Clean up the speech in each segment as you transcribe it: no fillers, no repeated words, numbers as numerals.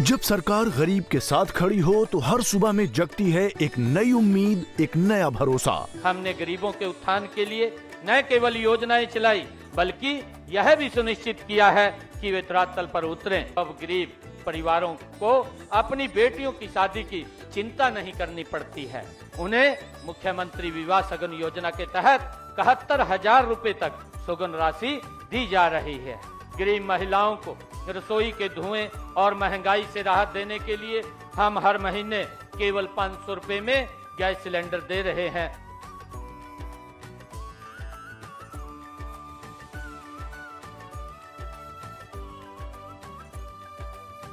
जब सरकार गरीब के साथ खड़ी हो तो हर सुबह में जगती है एक नई उम्मीद, एक नया भरोसा। हमने गरीबों के उत्थान के लिए न केवल योजनाएं चलाई, बल्कि यह भी सुनिश्चित किया है कि वे धरातल पर उतरें। अब गरीब परिवारों को अपनी बेटियों की शादी की चिंता नहीं करनी पड़ती है। उन्हें मुख्यमंत्री विवाह सगन योजना के तहत 71,000 रुपए तक सुगन राशि दी जा रही है। गरीब महिलाओं को रसोई के धुएं और महंगाई से राहत देने के लिए हम हर महीने केवल 500 रुपए में गैस सिलेंडर दे रहे हैं।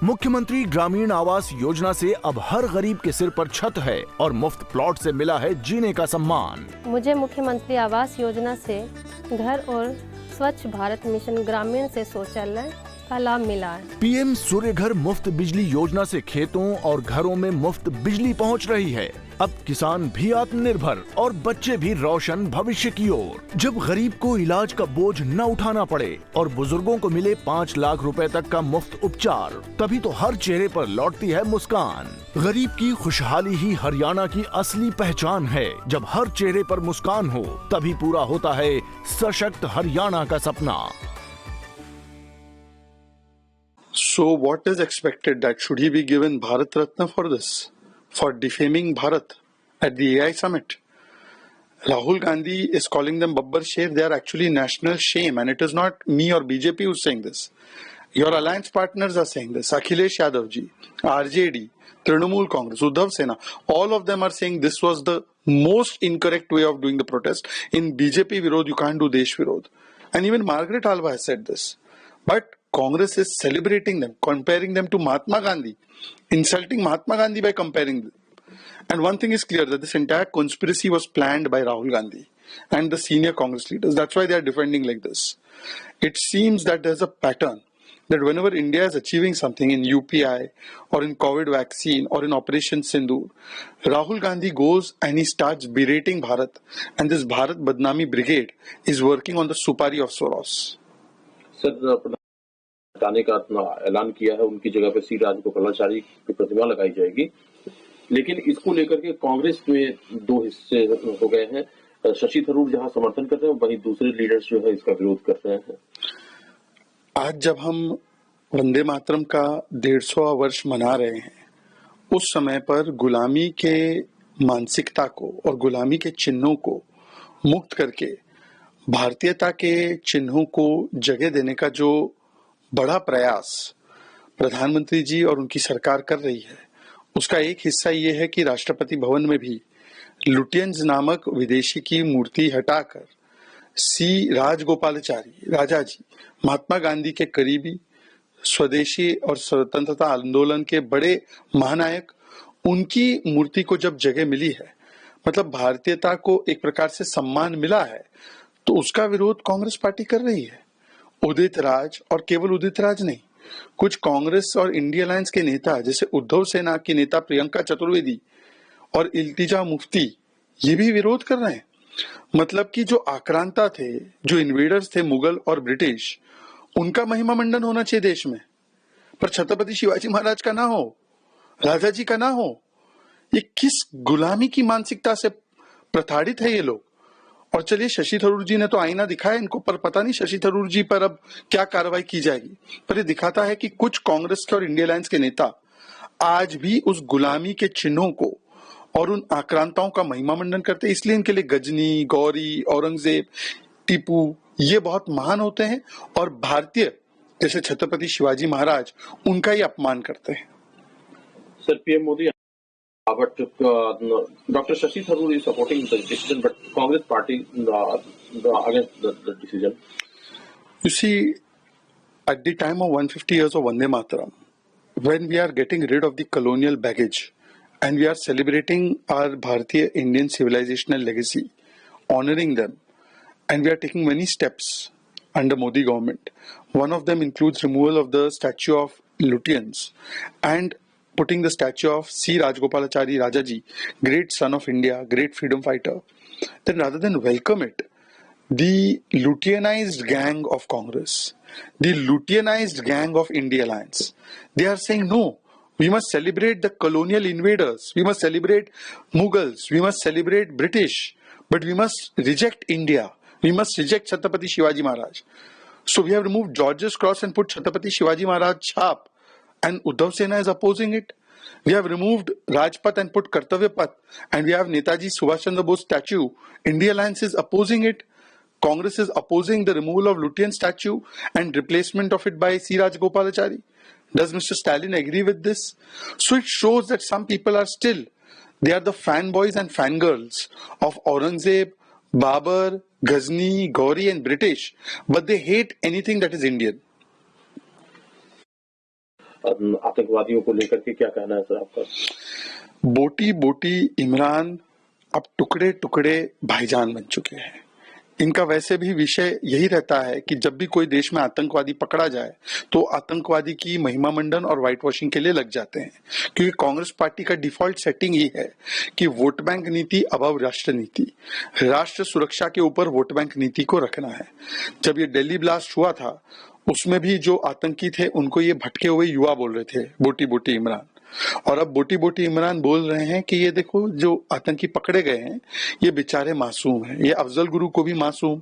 मुख्यमंत्री ग्रामीण आवास योजना से अब हर गरीब के सिर पर छत है और मुफ्त प्लॉट से मिला है जीने का सम्मान। मुझे मुख्यमंत्री आवास योजना से घर और स्वच्छ भारत मिशन ग्रामीण से शौचालय का लाभ मिला है। पीएम सूर्य घर मुफ्त बिजली योजना से खेतों और घरों में मुफ्त बिजली पहुंच रही है। अब किसान भी आत्मनिर्भर और बच्चे भी रोशन भविष्य की ओर। जब गरीब को इलाज का बोझ न उठाना पड़े और बुजुर्गों को मिले 5 लाख रुपए तक का मुफ्त उपचार, तभी तो हर चेहरे पर लौटती है मुस्कान। गरीब की खुशहाली ही हरियाणा की असली पहचान है। जब हर चेहरे पर मुस्कान हो, तभी पूरा होता है सशक्त हरियाणा का सपना। So what is expected? That should he be given Bharat Ratna for this? For defaming Bharat at the AI summit? Rahul Gandhi is calling them Babbar Sher. They are actually national shame, and it is not me or BJP who's saying this. Your alliance partners are saying this. Akhilesh Yadav ji, RJD, Trinamool Congress, Uddhav Sena, all of them are saying this was the most incorrect way of doing the protest. In BJP Virod, you can't do Desh Virod. And even Margaret Alva has said this. But Congress is celebrating them, comparing them to Mahatma Gandhi, insulting Mahatma Gandhi by comparing them. And one thing is clear, that this entire conspiracy was planned by Rahul Gandhi and the senior Congress leaders. That's why they are defending like this. It seems that there's a pattern that whenever India is achieving something in UPI or in COVID vaccine or in Operation Sindoor, Rahul Gandhi goes and he starts berating Bharat, and this Bharat Badnami Brigade is working on the supari of Soros. Sir, हटाने का ऐलान किया है। उनकी जगह पे सी राजगोपालाचारी की प्रतिमा लगाई जाएगी, लेकिन इसको लेकर के कांग्रेस में दो हिस्से हो गए हैं। शशि थरूर जहां समर्थन कर रहे हैं, वहीं दूसरे लीडर्स जो है इसका विरोध कर रहे हैं। आज जब हम वंदे मातरम का 150वां वर्ष मना रहे हैं, उस समय पर गुलामी के मानसिकता को और गुलामी के चिन्हों को मुक्त करके भारतीयता के चिन्हों को जगह देने का जो बड़ा प्रयास प्रधानमंत्री जी और उनकी सरकार कर रही है, उसका एक हिस्सा ये है कि राष्ट्रपति भवन में भी लुटियंस नामक विदेशी की मूर्ति हटाकर सी राजगोपालाचारी राजा जी, महात्मा गांधी के करीबी, स्वदेशी और स्वतंत्रता आंदोलन के बड़े महानायक, उनकी मूर्ति को जब जगह मिली है, मतलब भारतीयता को एक प्रकार से सम्मान मिला है, तो उसका विरोध कांग्रेस पार्टी कर रही है। उदित राज, और केवल उदित राज नहीं, कुछ कांग्रेस और इंडिया अलायंस के नेता जैसे उद्धव सेना की नेता प्रियंका चतुर्वेदी और इल्तिजा मुफ्ती, ये भी विरोध कर रहे हैं। मतलब कि जो आक्रांता थे, जो इन्वेडर्स थे मुगल और ब्रिटिश, उनका महिमा मंडन होना चाहिए देश में, पर छत्रपति शिवाजी महाराज का ना हो, राजा जी का ना हो। ये किस गुलामी की मानसिकता से प्रताड़ित है ये लोग। और चलिए, शशि थरूर जी ने तो आईना दिखाया इनको, पर पता नहीं शशि थरूर जी पर अब क्या कार्रवाई की जाएगी। पर ये दिखाता है कि कुछ कांग्रेस के और इंडिया अलायंस के नेता आज भी उस गुलामी के चिन्हों को और उन आक्रांताओं का महिमा मंडन करते हैं। इसलिए इनके लिए गजनी, गौरी, औरंगजेब, टीपू ये बहुत महान होते हैं, और भारतीय जैसे छत्रपति शिवाजी महाराज उनका ही अपमान करते हैं। Sir, PM Modi but Dr. Shashi Tharoor is supporting the decision, but Congress party against the decision. You see, at the time of 150 years of Vande Mataram, when we are getting rid of the colonial baggage and we are celebrating our Bharatiya Indian civilizational legacy, honoring them, and we are taking many steps under Modi government. One of them includes removal of the statue of Lutyens and putting the statue of C. Rajgopalachari Rajaji, great son of India, great freedom fighter. Then rather than welcome it, the Lutyenized gang of Congress, the Lutyenized gang of India Alliance, they are saying no, We must celebrate the colonial invaders. We must celebrate Mughals. We must celebrate British. But we must reject India. We must reject Chhatrapati Shivaji Maharaj. So we have removed George's cross and put Chhatrapati Shivaji Maharaj chhap. And Uddhav Sena is opposing it. We have removed Rajpath and put Kartavya Path. And we have Netaji Subhash Chandra Bose statue. India Alliance is opposing it. Congress is opposing the removal of Lutyens statue and replacement of it by C. Rajagopalachari. Does Mr. Stalin agree with this? So it shows that some people are still, they are the fanboys and fangirls of Aurangzeb, Babur, Ghazni, Gauri and British, but they hate anything that is Indian. आतंकवादियों को लेकर के क्या कहना है sir आपका? बोटी बोटी इमरान अब टुकड़े टुकड़े भाईजान बन चुके हैं। इनका वैसे भी विषय यही रहता है कि जब भी कोई देश में आतंकवादी पकड़ा जाए तो आतंकवादी की महिमा मंडन और व्हाइट वॉशिंग के लिए लग जाते हैं, क्योंकि कांग्रेस पार्टी का डिफॉल्ट सेटिंग ही है कि वोट बैंक नीति अबव राष्ट्र नीति, राष्ट्र सुरक्षा के ऊपर वोट बैंक नीति को रखना है। जब ये दिल्ली ब्लास्ट हुआ था उसमें भी जो आतंकी थे उनको ये भटके हुए युवा बोल रहे थे, बोटी बोटी इमरान। और अब बोटी बोटी इमरान बोल रहे हैं कि ये देखो जो आतंकी पकड़े गए हैं ये बेचारे मासूम हैं, ये अफजल गुरु को भी मासूम,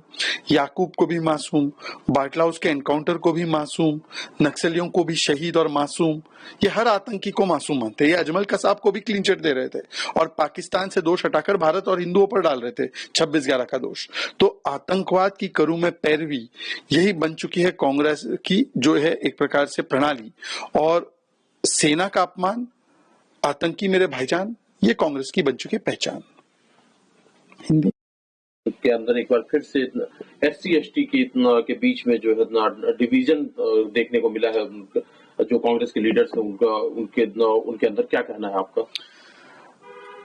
याकूब को भी मासूम, बाटलाउस के एनकाउंटर को भी मासूम, नक्सलियों को भी शहीद और मासूम, ये हर आतंकी को मासूम मानते हैं। ये अजमल कसाब को भी क्लीन चिट दे रहे थे और पाकिस्तान से दोष हटाकर भारत और हिंदुओं पर डाल रहे थे 26/11 का दोष। तो आतंकवाद की करू में पैरवी यही बन चुकी है कांग्रेस की, जो है एक प्रकार से प्रणाली। और सेना का अपमान, आतंकी मेरे भाईजान, ये कांग्रेस की बन चुकी पहचान। हिंदी के अंदर एक बार फिर से SC ST के बीच में जो है डिवीजन देखने को मिला है। जो कांग्रेस के लीडर्स हैं उनके अंदर क्या कहना है आपका?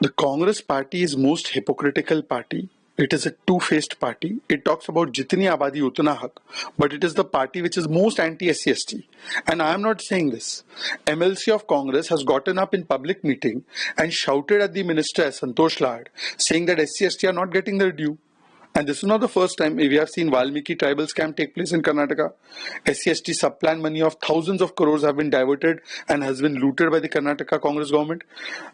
The Congress party is most hypocritical party. It is a two-faced party. It talks about jitni abadi utna haq, but it is the party which is most anti-SC ST. And I am not saying this. MLC of Congress has gotten up in public meeting and shouted at the minister Santosh Lad, saying that SC ST are not getting their due. And this is not the first time we have seen Valmiki tribal scam take place in Karnataka. SC ST subplan money of thousands of crores have been diverted and has been looted by the Karnataka Congress government.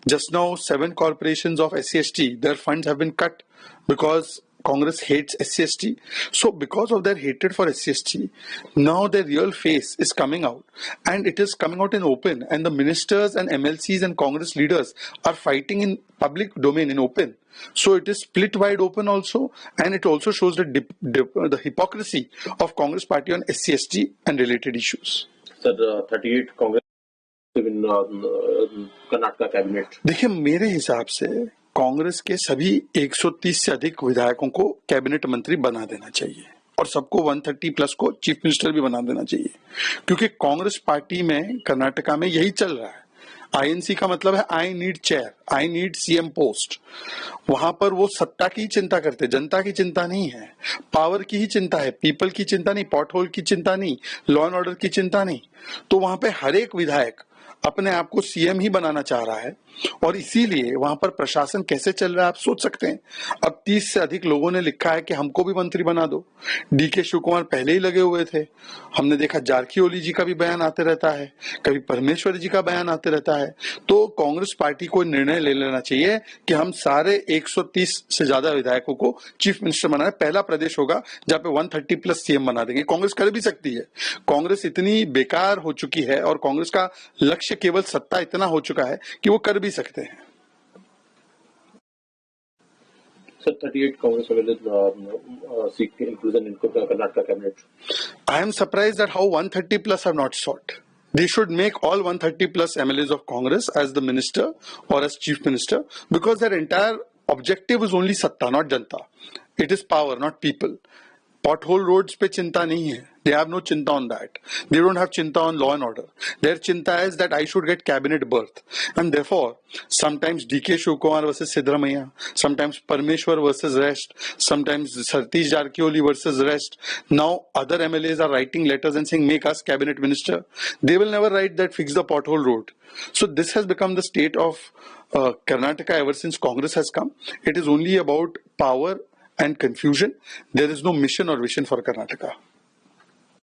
Just now, 7 corporations of SC ST, their funds have been cut because Congress hates SC ST. So because of their hatred for SC ST, now their real face is coming out, and it is coming out in open, and the ministers and MLCs and Congress leaders are fighting in public domain in open. So it is split wide open also, and it also shows the hypocrisy of Congress party on SC ST and related issues. Sir, 38 Congress in Karnataka cabinet. देखिए, मेरे हिसाब से कांग्रेस के सभी 130 से अधिक विधायकों को कैबिनेट मंत्री बना देना चाहिए और सबको 130 प्लस को चीफ मिनिस्टर भी बना देना चाहिए, क्योंकि कांग्रेस पार्टी में कर्नाटका में यही चल रहा है। INC का मतलब है I need chair, I need CM post. वहां पर वो सत्ता की चिंता करते, जनता की चिंता नहीं है, पावर की ही चिंता है, पीपल की चिंता नहीं, पॉट होल की चिंता नहीं, लॉ एंड ऑर्डर की चिंता नहीं। तो वहां पे हर एक विधायक अपने आप को CM ही बनाना चाह रहा है और इसीलिए वहां पर प्रशासन कैसे चल रहा है आप सोच सकते हैं। अब 30 से अधिक लोगों ने लिखा है कि हमको भी मंत्री बना दो। DK शिव कुमार पहले ही लगे हुए थे। हमने देखा जारकीहोली जी का भी बयान आते रहता है, कभी परमेश्वरी जी का बयान आते रहता है। तो कांग्रेस पार्टी को निर्णय ले लेना चाहिए कि हम सारे 130 से ज्यादा विधायकों को चीफ मिनिस्टर बनाए। पहला प्रदेश होगा जहाँ पे 130 प्लस CM बना देंगे। कांग्रेस कर भी सकती है। कांग्रेस इतनी बेकार हो चुकी है और कांग्रेस का लक्ष्य केवल सत्ता इतना हो चुका है कि वो कर भी सकते हैं। Sir, 38 Congress seek inclusion in Karnataka cabinet. I am surprised at how 130 plus have not sought. They should make all 130 plus MLAs of Congress as the minister or as chief minister, because their entire objective is only satta, not janta. It is power, not people. Pothole roads पे चिंता नहीं है. They have no chinta on that. They don't have chinta on law and order. Their chinta is that I should get cabinet berth. And therefore, sometimes DK Shiv Kumar versus Siddaramaiah, sometimes Parmeshwar versus rest, sometimes Satish Jarkioli versus rest. Now other MLAs are writing letters and saying, make us cabinet minister. They will never write that fix the pothole road. So this has become the state of Karnataka ever since Congress has come. It is only about power and confusion. There is no mission or vision for Karnataka.